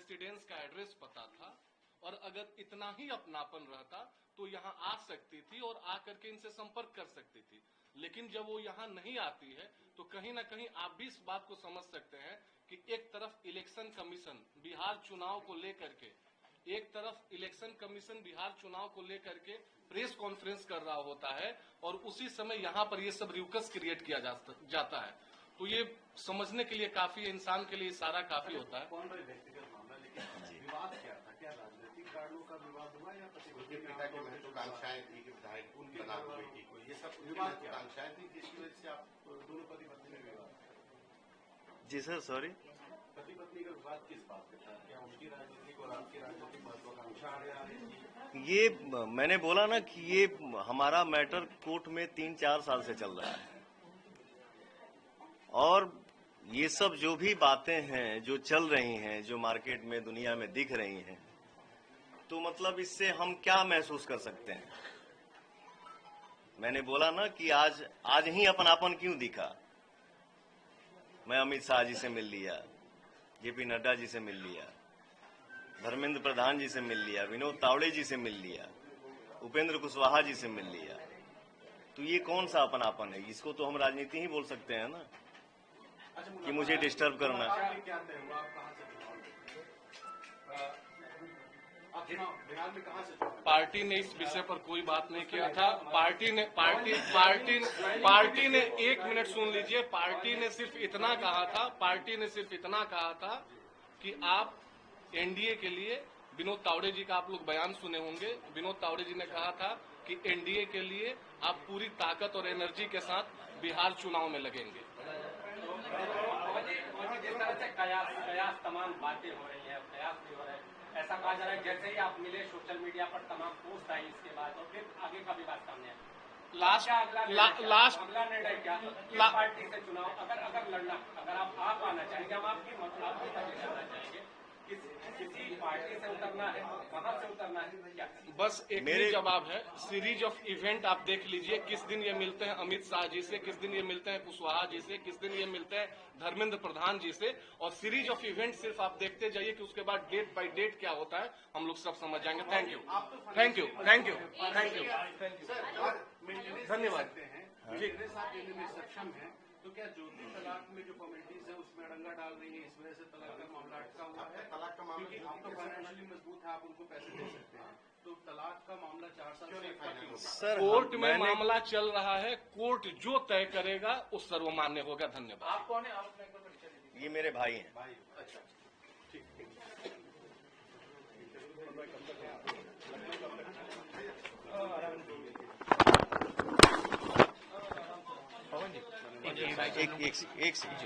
Residence का address पता था, और अगर इतना ही अपनापन रहता तो यहाँ आ सकती थी और आकर के इनसे संपर्क कर सकती थी। लेकिन जब वो यहाँ नहीं आती है तो कहीं ना कहीं आप भी इस बात को समझ सकते हैं कि एक तरफ इलेक्शन कमीशन बिहार चुनाव को लेकर के बिहार चुनाव को लेकर के प्रेस कॉन्फ्रेंस कर रहा होता है, और उसी समय यहाँ पर ये सब रिवकस क्रिएट किया जाता है। तो ये समझने के लिए काफी, इंसान के लिए इशारा काफी होता है। कौन व्यक्तिगत मामला, लेकिन विवाद क्या था? क्या राजनीतिक कारणों का विवाद हुआ या उनके पिता की महत्वाकांक्षाएं थी कि विधायक उनके बना हुए की कोई ये सब विवाद महत्वाकांक्षाएं थी जिसकी वजह से आप दोनों पति पत्नी में विवाद? जी सर, सॉरी, पति पत्नी का विवाद किस बात पे था? क्या उनकी राजनीतिक और आपकी राजनीतिक महत्वाकांक्षा आ रही थी? ये मैंने बोला ना कि ये हमारा मैटर कोर्ट में 3-4 साल से चल रहा है, और ये सब जो भी बातें हैं जो चल रही हैं, जो मार्केट में दुनिया में दिख रही हैं, तो मतलब इससे हम क्या महसूस कर सकते हैं? मैंने बोला ना कि आज ही अपनापन क्यों दिखा। मैं अमित शाह जी से मिल लिया, जेपी नड्डा जी से मिल लिया, धर्मेंद्र प्रधान जी से मिल लिया, विनोद तावड़े जी से मिल लिया, उपेंद्र कुशवाहा जी से मिल लिया। तो ये कौन सा अपनापन है? इसको तो हम राजनीति ही बोल सकते हैं ना, कि मुझे डिस्टर्ब करना। पार्टी ने इस विषय पर कोई बात नहीं किया था। पार्टी ने 1 मिनट सुन लीजिए। पार्टी ने सिर्फ इतना कहा था कि आप एनडीए के लिए, विनोद तावड़े जी का आप लोग बयान सुने होंगे, विनोद तावड़े जी ने कहा था कि एनडीए के लिए आप पूरी ताकत और एनर्जी के साथ बिहार चुनाव में लगेंगे। जिस तरह से कयास तमाम बातें हो रही है, कयास भी हो रहा है, ऐसा कहा जा रहा है जैसे ही आप मिले सोशल मीडिया पर तमाम पोस्ट आई इसके बाद, और फिर आगे का भी बात सामने आया। अगला निर्णय क्या? पार्टी से चुनाव अगर लड़ना, अगर आप आना चाहेंगे, हम आपकी जानना चाहेंगे, किसी पार्टी से उतरना है, कहां से उतरना है, क्या? बस एक ही जवाब है, सीरीज ऑफ इवेंट आप देख लीजिए। किस दिन ये मिलते हैं अमित शाह जी से, किस दिन ये मिलते हैं कुशवाहा जी से, किस दिन ये मिलते हैं धर्मेंद्र प्रधान जी से, और सीरीज ऑफ इवेंट सिर्फ आप देखते जाइए कि उसके बाद डेट बाय डेट क्या होता है, हम लोग सब समझ जाएंगे। थैंक यू, धन्यवाद जी। सक्षम है तो क्या ज्योति तलाक में जो कमेटीज है उसमें अड़ंगा डाल रही है, इस वजह से तलाक का मामला अटका हुआ है? तलाक का मामला, क्योंकि आप तो फाइनेंशियली मजबूत है, आप उनको पैसे दे सकते हैं, तो तलाक का मामला 4 साल सर कोर्ट में मामला चल रहा है। कोर्ट जो तय करेगा वो सर्वमान्य होगा। धन्यवाद। आप कौन है? आप अपने को परिचय दीजिए। ये मेरे भाई हैं। अच्छा, ठीक। एक सेकंड।